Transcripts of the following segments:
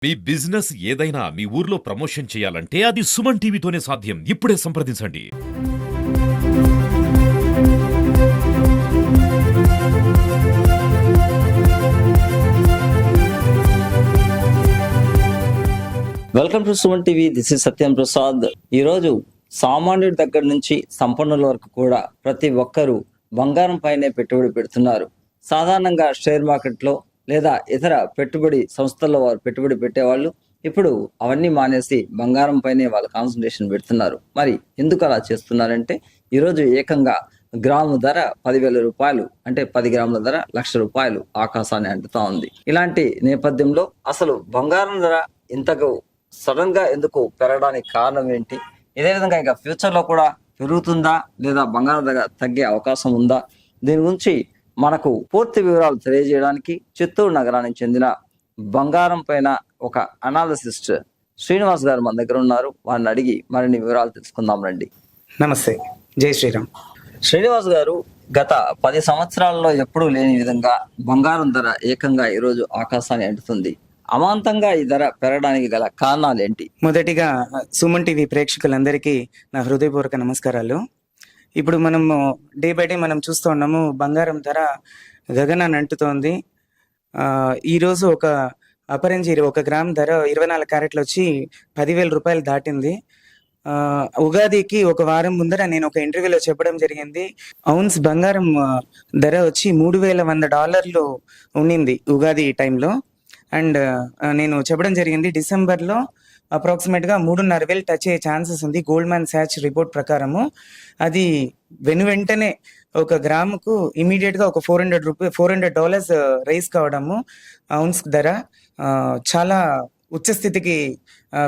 మీ business ఏదైనా మీ ఊర్లో promotion చేయాలంటే అది సుమన్ టీవీతోనే సాధ్యం. ఇప్పుడే సంప్రదించండి. Welcome to Suman TV. This is Satyam Prasad. ఈరోజు సామాన్యుడి దగ్గర నుంచి సంపన్నుల వరకు కూడా ప్రతి ఒక్కరూ బంగారం పైనే పెట్టుబడి పెడుతున్నారు. సాధారణంగా షేర్ మార్కెట్లో లేదా ఇతర పెట్టుబడి సంస్థల్లో వారు పెట్టుబడి పెట్టేవాళ్ళు ఇప్పుడు అవన్నీ మానేసి బంగారం పైనే వాళ్ళ కాన్సన్ట్రేషన్ పెడుతున్నారు. మరి ఎందుకు అలా చేస్తున్నారంటే ఈరోజు ఏకంగా గ్రాము ధర 10,000 రూపాయలు, అంటే 10 గ్రాముల ధర ₹1,00,000 ఆకాశాన్ని అంటుతా ఉంది. ఇలాంటి నేపథ్యంలో అసలు బంగారం ధర ఇంతకు సడన్ గా ఎందుకు పెరగడానికి కారణం ఏంటి? ఇదే విధంగా ఇక ఫ్యూచర్ లో కూడా పెరుగుతుందా లేదా బంగారం ధర తగ్గే అవకాశం ఉందా? దీని గురించి మనకు పూర్తి వివరాలు తెలియజేయడానికి చిత్తూరు నగరానికి చెందిన బంగారం పైన ఒక అనాలిసిస్ట్ శ్రీనివాస్ గారు మన దగ్గర ఉన్నారు. వారిని అడిగి మరిన్ని వివరాలు తెలుసుకుందాం రండి. నమస్తే, జై శ్రీరామ్. శ్రీనివాస్ గారు, గత 10 సంవత్సరాలలో ఎప్పుడూ లేని విధంగా బంగారం ధర ఏకంగా ఈరోజు ఆకాశాన్ని అంటుతుంది. అమాంతంగా ఈ ధర పెరగడానికి గల కారణాలు ఏంటి? మొదటిగా సుమన్ టీవీ ప్రేక్షకులందరికీ నా హృదయపూర్వక నమస్కారాలు. ఇప్పుడు మనము డే బై డే మనం చూస్తూ ఉన్నాము, బంగారం ధర గగనాన్ని అంటుతోంది. ఈరోజు ఒక అపరంజి 1 గ్రామ్ ధర 24 క్యారెట్లు వచ్చి 10,000 రూపాయలు దాటింది. ఉగాదికి ఒక వారం ముందర నేను ఒక ఇంటర్వ్యూలో చెప్పడం జరిగింది, ఔన్స్ బంగారం ధర వచ్చి $3,100 ఉండింది ఉగాది టైంలో. అండ్ నేను చెప్పడం జరిగింది డిసెంబర్లో అప్రాక్సిమేట్గా 3,500 టచ్ అయ్యే ఛాన్సెస్ ఉంది గోల్డ్మాన్ సాచ్ రిపోర్ట్ ప్రకారము. అది వెంటనే ఒక గ్రాముకు ఇమీడియట్గా ఒక $400 రైజ్ కావడము, ఔన్స్ ధర చాలా ఉచ్చస్థితికి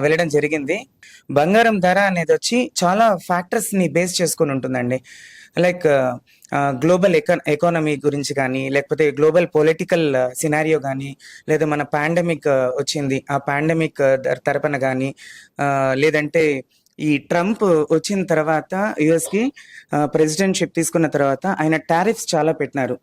వెళ్ళడం జరిగింది. బంగారం ధర అనేది వచ్చి చాలా ఫ్యాక్టర్స్ని బేస్ చేసుకొని ఉంటుందండి. లైక్ గ్లోబల్ ఎకానమీ గురించి కానీ, లేకపోతే గ్లోబల్ పొలిటికల్ సినారియో కానీ, లేదా మన పాండమిక్ వచ్చింది ఆ పాండమిక్ తరపున కానీ, లేదంటే ఈ ట్రంప్ వచ్చిన తర్వాత యుఎస్కి ప్రెసిడెంట్షిప్ తీసుకున్న తర్వాత ఆయన టారిఫ్స్ చాలా పెట్టినారు.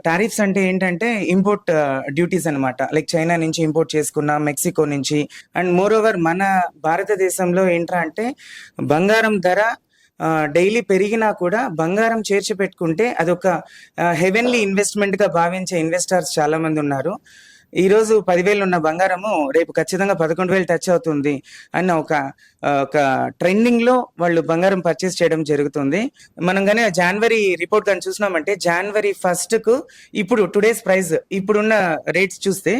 టారిఫ్స్ అంటే ఏంటంటే ఇంపోర్ట్ డ్యూటీస్ అనమాట. లైక్ చైనా నుంచి ఇంపోర్ట్ చేసుకున్న, మెక్సికో నుంచి. అండ్ మోర్ ఓవర్ మన భారతదేశంలో ఏంట్రా అంటే బంగారం ధర డైలీ పెరిగినా కూడా బంగారం చేర్చి పెట్టుకుంటే అదొక హెవెన్లీ ఇన్వెస్ట్మెంట్ గా భావించే ఇన్వెస్టర్స్ చాలా మంది ఉన్నారు. ఈ రోజు 10,000 ఉన్న బంగారము రేపు ఖచ్చితంగా 11,000 టచ్ అవుతుంది అన్న ఒక ట్రెండింగ్ లో వాళ్ళు బంగారం పర్చేస్ చేయడం జరుగుతుంది. మనం కానీ జనవరి రిపోర్ట్ కానీ చూసినామంటే జనవరి 1st కు ఇప్పుడు టుడేస్ ప్రైస్ ఇప్పుడున్న రేట్స్ చూస్తే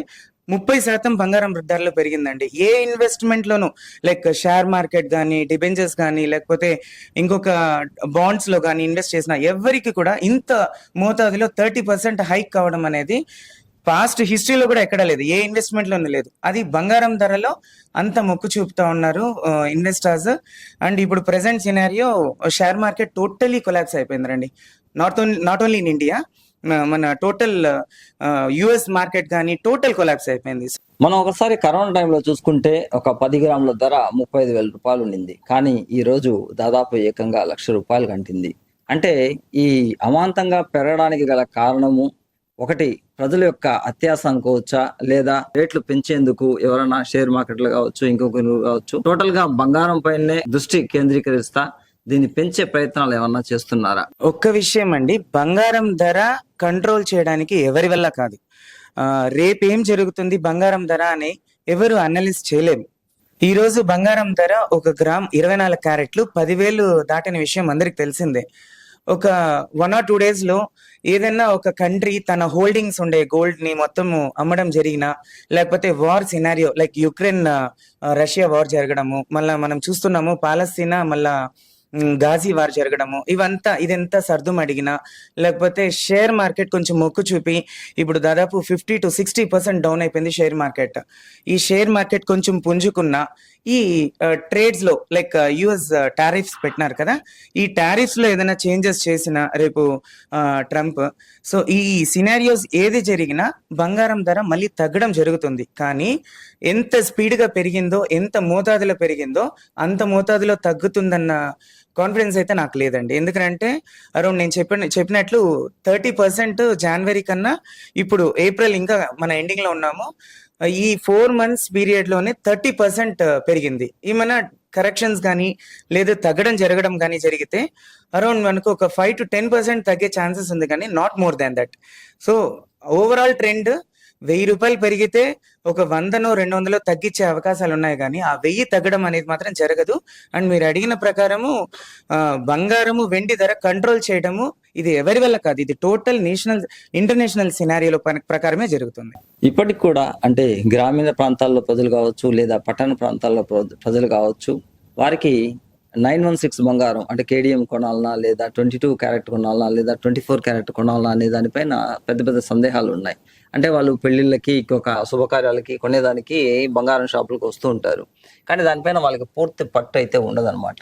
30% బంగారం ధరలో పెరిగిందండి. ఏ ఇన్వెస్ట్మెంట్ లోను, లైక్ షేర్ మార్కెట్ కానీ, డిబెంచర్స్ కానీ, లేకపోతే ఇంకొక బాండ్స్ లో కానీ ఇన్వెస్ట్ చేసిన ఎవరికి కూడా ఇంత మోతాదులో 30% హైక్ కావడం అనేది పాస్ట్ హిస్టరీలో కూడా ఎక్కడ లేదు, ఏ ఇన్వెస్ట్మెంట్ లోనూ లేదు. అది బంగారం ధరలో అంత మొక్కు చూపుతా ఉన్నారు ఇన్వెస్టర్స్. అండ్ ఇప్పుడు present scenario share market totally collapse అయిపోయిందండి. నాట్ ఓన్లీ ఇన్ ఇండియా, మన టోటల్ యుఎస్ మార్కెట్ కానీ టోటల్ కొలాప్స్ అయిపోయింది. మనం ఒకసారి కరోనా టైంలో చూసుకుంటే ఒక 10 గ్రాముల ధర 35,000 రూపాయలు ఉండింది. కానీ ఈ రోజు దాదాపు ఏకంగా ₹1,00,000 కంటింది. అంటే ఈ అమాంతంగా పెరగడానికి గల కారణము ఒకటి ప్రజల యొక్క అత్యాస అనుకోవచ్చా, లేదా రేట్లు పెంచేందుకు ఎవరైనా షేర్ మార్కెట్లు కావచ్చు, ఇంకొకరు కావచ్చు, టోటల్ గా బంగారం పైనే దృష్టి కేంద్రీకరిస్తా దీన్ని పెంచే ప్రయత్నాలు ఏమన్నా చేస్తున్నారా? ఒక్క విషయం అండి, బంగారం ధర కంట్రోల్ చేయడానికి ఎవరి వల్ల కాదు. రేపేం జరుగుతుంది బంగారం ధర అని ఎవరు అనలైజ్ చేయలేరు. ఈ రోజు బంగారం ధర 1 గ్రామ్ 24 క్యారెట్లు 10,000 దాటిన విషయం అందరికి తెలిసిందే. ఒక 1 or 2 days లో ఏదైనా ఒక కంట్రీ తన హోల్డింగ్స్ ఉండే గోల్డ్ ని మొత్తం అమ్మడం జరిగినా, లేకపోతే war scenario like Ukraine Russia war జరగడము, మళ్ళా మనం చూస్తున్నాము పాలస్తీనా మళ్ళా గాజీ వార్ జరగడము, ఇదంతా సర్దుం అడిగినా, లేకపోతే షేర్ మార్కెట్ కొంచెం మొక్కు చూపి ఇప్పుడు దాదాపు 50 to 60% డౌన్ అయిపోయింది షేర్ మార్కెట్. ఈ షేర్ మార్కెట్ కొంచెం పుంజుకున్నా ఈ ట్రేడ్స్ లో లైక్ యుఎస్ టారిఫ్స్ పెట్టినారు కదా, ఈ టారిఫ్స్ లో ఏదైనా చేంజెస్ చేసిన రేపు ట్రంప్, సో ఈ సినారియోస్ ఏది జరిగినా బంగారం ధర మళ్ళీ తగ్గడం జరుగుతుంది. కానీ ఎంత స్పీడ్ గా పెరిగిందో, ఎంత మోతాదులో పెరిగిందో అంత మోతాదులో తగ్గుతుందన్న కాన్ఫిడెన్స్ అయితే నాకు లేదండి. ఎందుకంటే అరౌండ్ నేను చెప్పినట్లు 30% జనవరి కన్నా ఇప్పుడు ఏప్రిల్, ఇంకా మన ఎండింగ్ లో ఉన్నాము, ఈ 4 months పీరియడ్ లోనే 30% పెరిగింది. ఏమైనా కరెక్షన్స్ కానీ లేదా తగ్గడం జరగడం కానీ జరిగితే అరౌండ్ మనకు ఒక 5 to 10% తగ్గే ఛాన్సెస్ ఉంది, కానీ not more than that. So overall trend 1000 రూపాయలు పెరిగితే ఒక 100-200 తగ్గించే అవకాశాలు ఉన్నాయి, కానీ ఆ 1000 తగ్గడం అనేది మాత్రం జరగదు. అండ్ మీరు అడిగిన ప్రకారము బంగారము వెండి ధర కంట్రోల్ చేయడము ఇది ఎవరి వల్ల కాదు, ఇది టోటల్ ఇంటర్నేషనల్ సినారియోలో ప్రకారమే జరుగుతుంది. ఇప్పటికి కూడా అంటే గ్రామీణ ప్రాంతాల్లో ప్రజలు కావచ్చు లేదా పట్టణ ప్రాంతాల్లో ప్రజలు కావచ్చు, వారికి 916 బంగారం అంటే కేడిఎం కొనాలనా లేదా 22 క్యారెట్ కొనాలనా లేదా 24 క్యారెట్ కొనాలనా అనే దానిపైన పెద్ద పెద్ద సందేహాలు ఉన్నాయి. అంటే వాళ్ళు పెళ్లిళ్ళకి ఇంకొక శుభకార్యాలకి కొనేదానికి బంగారం షాపులకు వస్తూ ఉంటారు, కానీ దానిపైన వాళ్ళకి పూర్తి పట్టు అయితే ఉండదన్నమాట.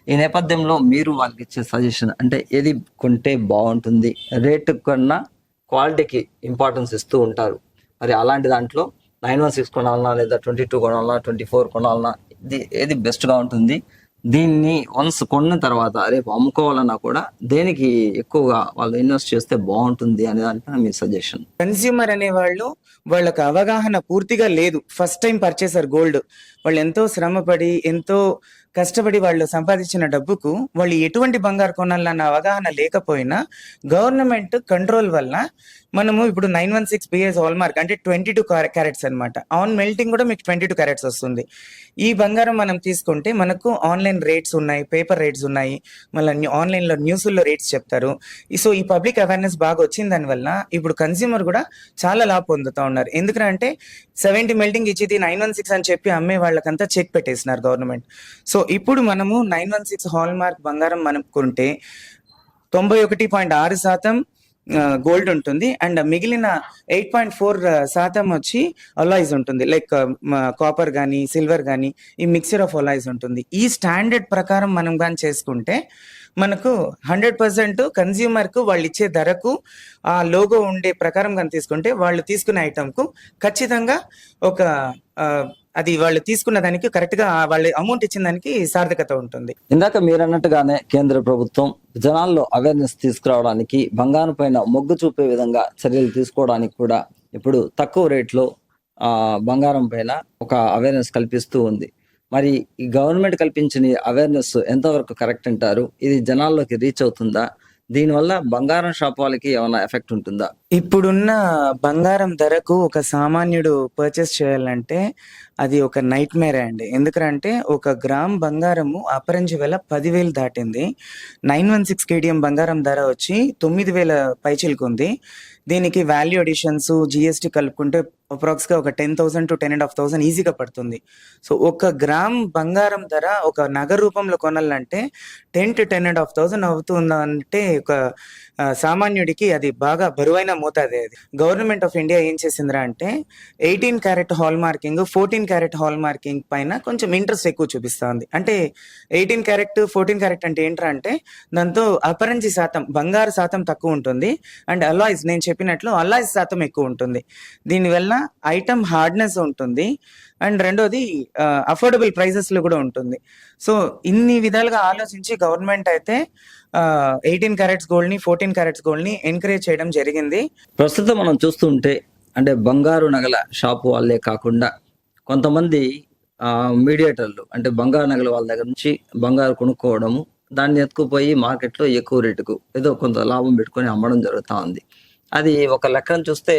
ఈ నేపథ్యంలో మీరు వాళ్ళకి ఇచ్చే సజెషన్ అంటే ఏది కొంటే బాగుంటుంది, రేటు కన్నా క్వాలిటీకి ఇంపార్టెన్స్ ఇస్తూ ఉంటారు. మరి అలాంటి దాంట్లో 916 కొనాలనా లేదా 22 కొనాలనా 24 కొనాలనా ఏది బెస్ట్గా ఉంటుంది? దీన్ని వన్స్ కొన్న తర్వాత రేపు అమ్ముకోవాలన్నా కూడా దేనికి ఎక్కువగా వాళ్ళు ఇన్వెస్ట్ చేస్తే బాగుంటుంది అనే దానిపైన మీ సజెషన్. కన్స్యూమర్ అనే వాళ్ళకి అవగాహన పూర్తిగా లేదు. ఫస్ట్ టైం పర్చేసర్ గోల్డ్, వాళ్ళు ఎంతో శ్రమపడి ఎంతో కష్టపడి వాళ్ళు సంపాదించిన డబ్బుకు వాళ్ళు ఎటువంటి బంగారు కొనాలన్న అవగాహన లేకపోయినా గవర్నమెంట్ కంట్రోల్ వల్ల మనము ఇప్పుడు 916 బిఎస్ హాల్ మార్క్ అంటే 22 క్యారెట్స్ అనమాట. ఆన్ మెల్టింగ్ కూడా మీకు 22 క్యారెట్స్ వస్తుంది. ఈ బంగారం మనం తీసుకుంటే మనకు ఆన్లైన్ రేట్స్ ఉన్నాయి, పేపర్ రేట్స్ ఉన్నాయి, మళ్ళీ ఆన్లైన్లో న్యూస్లో రేట్స్ చెప్తారు. సో ఈ పబ్లిక్ అవేర్నెస్ బాగా వచ్చిన దానివల్ల ఇప్పుడు కన్స్యూమర్ కూడా చాలా లాభ పొందుతూ ఉన్నారు. ఎందుకంటే 70 మెల్టింగ్ ఇచ్చేది 916 అని చెప్పి అమ్మే వాళ్ళకంతా చెక్ పెట్టేసినారు గవర్నమెంట్. సో ఇప్పుడు మనము 916 హాల్ మార్క్ బంగారం మనం కొంటే 91.6% గోల్డ్ ఉంటుంది, అండ్ మిగిలిన 8.4% వచ్చి అలాయిస్ ఉంటుంది, లైక్ కాపర్ కానీ సిల్వర్ కానీ ఈ మిక్చర్ ఆఫ్ అలాయిస్ ఉంటుంది. ఈ స్టాండర్డ్ ప్రకారం మనం కానీ చేసుకుంటే మనకు 100% కన్స్యూమర్కు వాళ్ళు ఇచ్చే ధరకు ఆ లోగో ఉండే ప్రకారం కానీ తీసుకుంటే వాళ్ళు తీసుకునే ఐటమ్కు ఖచ్చితంగా ఒక అది వాళ్ళు తీసుకున్న దానికి కరెక్ట్ గా వాళ్ళు అమౌంట్ ఇచ్చిన దానికి సార్థకత ఉంటుంది. ఇందాక మీరు అన్నట్టుగానే కేంద్ర ప్రభుత్వం జనాల్లో అవేర్నెస్ తీసుకురావడానికి బంగారం పైన మొగ్గు చూపే విధంగా చర్యలు తీసుకోవడానికి కూడా ఇప్పుడు తక్కువ రేట్లో బంగారం పైన ఒక అవేర్నెస్ కల్పిస్తూ ఉంది. మరి ఈ గవర్నమెంట్ కల్పించిన అవేర్నెస్ ఎంతవరకు కరెక్ట్ అంటారు? ఇది జనాల్లోకి రీచ్ అవుతుందా? దీనివల్ల బంగారం షాప్ వాళ్ళకి ఏమైనా ఎఫెక్ట్ ఉంటుందా? ఇప్పుడున్న బంగారం ధరకు ఒక సామాన్యుడు పర్చేస్ చేయాలంటే అది ఒక నైట్ మేరే అండి. ఎందుకంటే 1 గ్రామ్ బంగారము అపరంజి వేల 10,000 దాటింది. 916 కేడిఎం బంగారం ధర వచ్చి 9,000 పైచిలకు ఉంది. దీనికి వాల్యూ అడిషన్స్ జిఎస్టీ కలుపుకుంటే అప్రాక్స్గా ఒక 10,000 to 10,500 ఈజీగా పడుతుంది. సో 1 గ్రామ్ బంగారం ధర ఒక నగర రూపంలో కొనాలంటే 10,000 to 10,500 అవుతుందంటే ఒక సామాన్యుడికి అది బాగా బరువైన మోతాదే. అది గవర్నమెంట్ ఆఫ్ ఇండియా ఏం చేసిందిరా అంటే 18 carrot hall marking 14 carrot hall marking పైన కొంచెం ఇంట్రెస్ట్ ఎక్కువ చూపిస్తుంది. అంటే 18 క్యారెట్ 14 క్యారెట్ అంటే ఏంట్రా అంటే దాంతో అపరంజి శాతం బంగారు శాతం తక్కువ ఉంటుంది, అండ్ అలాయిస్ నేను చెప్పినట్లు అలాయిస్ శాతం ఎక్కువ ఉంటుంది. దీనివల్ల ఐటమ్ హార్డ్నెస్ ఉంటుంది, అండ్ రెండోది అఫోర్డబుల్ ప్రైజెస్ లో కూడా ఉంటుంది. సో ఇన్ని విధాలుగా ఆలోచించి గవర్నమెంట్ అయితే 18 క్యారెట్స్ గోల్డ్ ని 14 క్యారెట్స్ గోల్డ్ ని ఎంకరేజ్ చేయడం జరిగింది. ప్రస్తుతం మనం చూస్తుంటే అంటే బంగారు నగల షాపు వాళ్ళే కాకుండా కొంతమంది మీడియేటర్లు అంటే బంగారు నగల వాళ్ళ దగ్గర నుంచి బంగారు కొనుక్కోవడము, దాన్ని ఎత్తుకుపోయి మార్కెట్లో ఎక్కువ రేటుకు ఏదో కొంత లాభం పెట్టుకొని అమ్మడం జరుగుతూ ఉంది. అది ఒక లెక్కను చూస్తే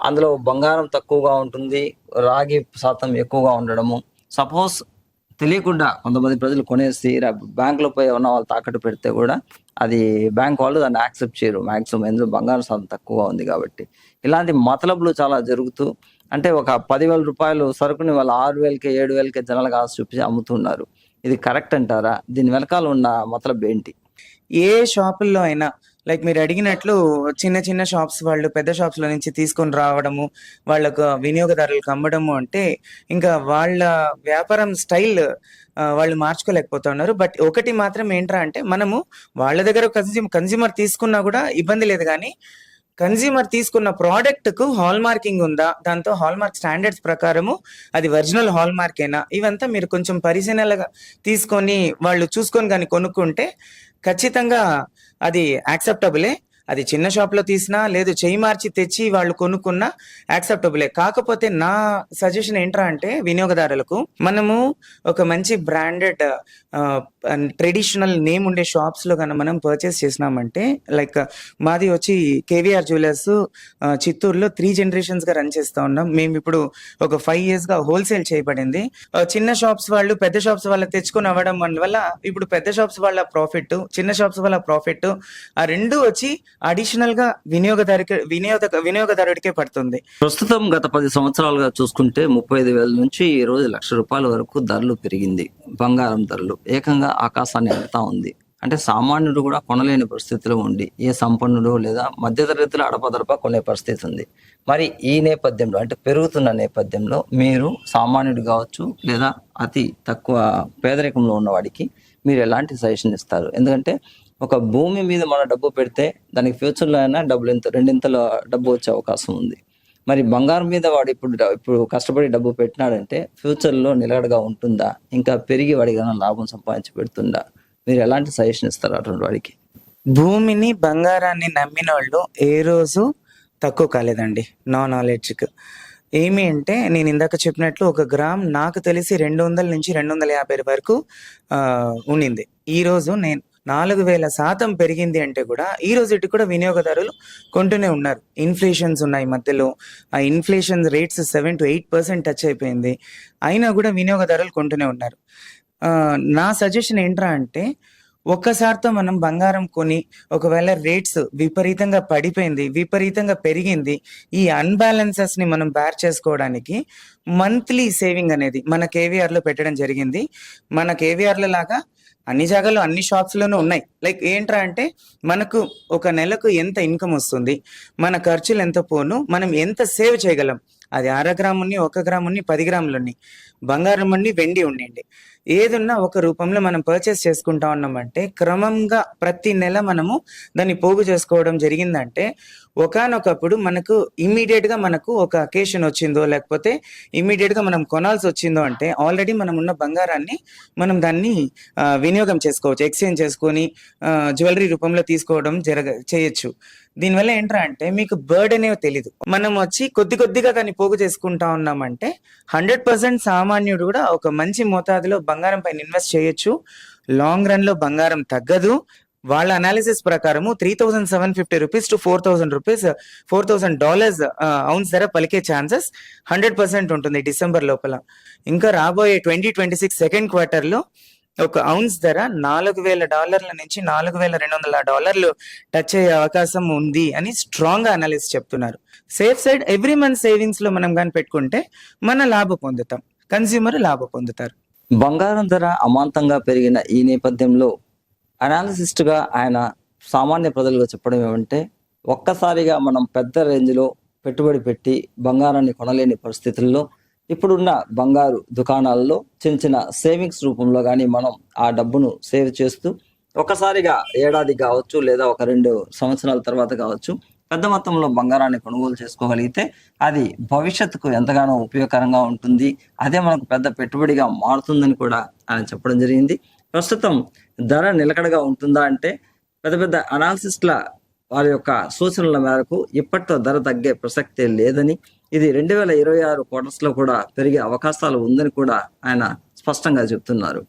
అందులో బంగారం తక్కువగా ఉంటుంది, రాగి శాతం ఎక్కువగా ఉండడము. సపోజ్ తెలియకుండా కొంతమంది ప్రజలు కొనేసి బ్యాంకులో పోయి ఉన్న వాళ్ళు తాకట్టు పెడితే కూడా అది బ్యాంక్ వాళ్ళు దాన్ని యాక్సెప్ట్ చేయరు మాక్సిమం, ఎందుకు బంగారం శాతం తక్కువగా ఉంది కాబట్టి. ఇలాంటి మతలబులు చాలా జరుగుతూ అంటే ఒక 10,000 రూపాయలు సరుకుని వాళ్ళు 6,000కి 7,000కి జనాలకు ఆశ చూపించి అమ్ముతున్నారు. ఇది కరెక్ట్ అంటారా? దీని వెనకాల ఉన్న మతలబ్ ఏంటి? ఏ షాపుల్లో అయినా లైక్ మీరు అడిగినట్లు చిన్న చిన్న షాప్స్ వాళ్ళు పెద్ద షాప్స్ లో నుంచి తీసుకొని రావడము, వాళ్ళకు వినియోగదారులకు అమ్మడము అంటే ఇంకా వాళ్ళ వ్యాపారం స్టైల్ వాళ్ళు మార్చుకోలేకపోతున్నారు. బట్ ఒకటి మాత్రం ఏంట్రా అంటే మనము వాళ్ళ దగ్గర కన్స్యూమర్ తీసుకున్నా కూడా ఇబ్బంది లేదు, కానీ కన్స్యూమర్ తీసుకున్న ప్రోడక్ట్ కు హాల్ మార్కింగ్ ఉందా, దాంతో హాల్ మార్క్ స్టాండర్డ్స్ ప్రకారము అది ఒరిజినల్ హాల్ మార్కేనా, ఇవంతా మీరు కొంచెం పరిశీలనగా తీసుకొని వాళ్ళు చూసుకొని కానీ కొనుక్కుంటే ఖచ్చితంగా అది యాక్సెప్టబులే. అది చిన్న షాప్ లో తీసినా లేదు చేయి మార్చి తెచ్చి వాళ్ళు కొనుక్కున్నా యాక్సెప్టబులే. కాకపోతే నా సజెషన్ ఏంట్రా అంటే వినియోగదారులకు మనము ఒక మంచి బ్రాండెడ్ ట్రెడిషనల్ నేమ్ ఉండే షాప్స్ లో కనుక మనం పర్చేస్ చేసినామంటే, లైక్ మాది వచ్చి కేవీఆర్ జ్యువెలర్స్ చిత్తూరులో 3 generations గా రన్ చేస్తా ఉన్నాం. మేము ఇప్పుడు ఒక 5 years గా హోల్సేల్ చేయబడింది. చిన్న షాప్స్ వాళ్ళు పెద్ద షాప్స్ వాళ్ళ తెచ్చుకొని అవ్వడం వల్ల ఇప్పుడు పెద్ద షాప్స్ వాళ్ళ ప్రాఫిట్, చిన్న షాప్స్ వాళ్ళ ప్రాఫిట్ ఆ రెండు వచ్చి అడిషనల్ గా వినియోగదారుడికే పడుతుంది. ప్రస్తుతం గత 10 సంవత్సరాలుగా చూసుకుంటే 35,000 నుంచి ఈ రోజు ₹1,00,000 వరకు ధరలు పెరిగింది. బంగారం ధరలు ఏకంగా ఆకాశాన్ని అంటుతా ఉంది. అంటే సామాన్యుడు కూడా కొనలేని పరిస్థితిలో ఉండి ఏ సంపన్నుడు లేదా మధ్యతరగతిలో అడపదడప కొనే పరిస్థితి ఉంది. మరి ఈ నేపథ్యంలో అంటే పెరుగుతున్న నేపథ్యంలో మీరు సామాన్యుడు కావచ్చు లేదా అతి తక్కువ పేదరికంలో ఉన్నవాడికి మీరు ఎలాంటి సజెషన్ ఇస్తారు? ఎందుకంటే ఒక భూమి మీద మన డబ్బు పెడితే దానికి ఫ్యూచర్లో అయినా రెండింతల డబ్బు వచ్చే అవకాశం ఉంది. మరి బంగారం మీద వాడు ఇప్పుడు కష్టపడి డబ్బు పెట్టినాడంటే ఫ్యూచర్లో నిలకడగా ఉంటుందా, ఇంకా పెరిగి వాడికి లాభం సంపాదించి పెడుతుందా? మీరు ఎలాంటి సజెషన్ ఇస్తారు అటువంటి వాడికి? భూమిని బంగారాన్ని నమ్మిన వాళ్ళు ఏ రోజు తక్కువ కాలేదండి నా నాలెడ్జ్కి. ఏమి అంటే నేను ఇందాక చెప్పినట్లు ఒక గ్రామ్ నాకు తెలిసి 200 నుంచి 250 వరకు ఉండింది. ఈ రోజు నేను 4000% పెరిగింది అంటే కూడా ఈ రోజు కూడా వినియోగదారులు కొంటూనే ఉన్నారు. ఇన్ఫ్లేషన్స్ ఉన్నాయి మధ్యలో, ఆ ఇన్ఫ్లేషన్ రేట్స్ 7 to 8% టచ్ అయిపోయింది. అయినా కూడా వినియోగదారులు కొంటూనే ఉన్నారు. నా సజెషన్ ఏంట్రా అంటే ఒక్కసారితో మనం బంగారం కొని ఒకవేళ రేట్స్ విపరీతంగా పడిపోయింది, విపరీతంగా పెరిగింది, ఈ అన్బ్యాలెన్సెస్ ని మనం బేర్ చేసుకోవడానికి మంత్లీ సేవింగ్ అనేది మన కేవీఆర్ లో పెట్టడం జరిగింది. మన కేవీఆర్ లో లాగా అన్ని జాగాల్లో అన్ని షాప్స్ లోనూ ఉన్నాయి. లైక్ ఏంట్రా అంటే మనకు ఒక నెలకు ఎంత ఇన్కమ్ వస్తుంది, మన ఖర్చులు ఎంత పోను, మనం ఎంత సేవ్ చేయగలం. అది 1/2 గ్రాము ఉన్ని, 1 గ్రాము ఉన్ని, 10 గ్రాములు ఉన్ని, బంగారం ఉన్ని, వెండి ఉండండి, ఏదున్నా ఒక రూపంలో మనం పర్చేస్ చేసుకుంటా ఉన్నామంటే క్రమంగా ప్రతి నెల మనము దాన్ని పోగు చేసుకోవడం జరిగిందంటే ఒకానొకప్పుడు మనకు ఇమ్మీడియట్ గా మనకు ఒక అకేషన్ వచ్చిందో లేకపోతే ఇమ్మీడియట్ గా మనం కొనాల్సి వచ్చిందో అంటే ఆల్రెడీ మనం ఉన్న బంగారాన్ని మనం దాన్ని వినియోగం చేసుకోవచ్చు, ఎక్స్చేంజ్ చేసుకొని జ్యువెలరీ రూపంలో తీసుకోవడం చేయొచ్చు. దీనివల్ల ఏంట్రా అంటే మీకు బర్డ్ అనేవి తెలీదు. మనం వచ్చి కొద్దిగా దాన్ని పోగు చేసుకుంటా ఉన్నామంటే 100% సామాన్యుడు కూడా ఒక మంచి మోతాదులో బంగారం పైన ఇన్వెస్ట్ చేయొచ్చు. లాంగ్ రన్ లో బంగారం తగ్గదు. వాళ్ళ అనాలిసిస్ ప్రకారము $3,750 to $4,000 $4,000 ఔన్స్ ధర పలికే ఛాన్సెస్ 100% ఉంటుంది డిసెంబర్ లోపల. ఇంకా రాబోయే 2026 సెకండ్ క్వార్టర్ లో ఒక ఔన్స్ ధర $4,000 నుంచి $4,200 టచ్ అయ్యే అవకాశం ఉంది అని స్ట్రాంగ్ గా అనాలిసిస్ చెప్తున్నారు. Safe side every month savings లో మనం కానీ పెట్టుకుంటే మన లాభం పొందుతాం, కన్స్యూమర్ లాభం పొందుతారు. బంగారం ధర అమాంతంగా పెరిగిన ఈ నేపథ్యంలో అనాలిసిస్ట్ గా ఆయన సామాన్య ప్రజలుగా చెప్పడం ఏమంటే ఒక్కసారిగా మనం పెద్ద రేంజ్ లో పెట్టుబడి పెట్టి బంగారాన్ని కొనలేని పరిస్థితుల్లో ఇప్పుడున్న బంగారు దుకాణాలలో చిన్న సేవింగ్స్ రూపంలో కానీ మనం ఆ డబ్బును సేవ్ చేస్తూ ఒకసారిగా ఏడాది కావచ్చు లేదా ఒక 2 సంవత్సరాల తర్వాత కావచ్చు పెద్ద మొత్తంలో బంగారాన్ని కొనుగోలు చేసుకోగలిగితే అది భవిష్యత్తుకు ఎంతగానో ఉపయోగకరంగా ఉంటుంది. అదే మనకు పెద్ద పెట్టుబడిగా మారుతుందని కూడా ఆయన చెప్పడం జరిగింది. ప్రస్తుతం ధర నిలకడగా ఉంటుందా అంటే పెద్ద అనాలిసిస్ట్ల వారి యొక్క సూచనల మేరకు ఇప్పట్లో ధర తగ్గే ప్రసక్తే లేదని, ఇది 2026 క్వార్టర్స్ లో కూడా పెరిగే అవకాశాలు ఉందని కూడా ఆయన స్పష్టంగా చెప్తున్నారు.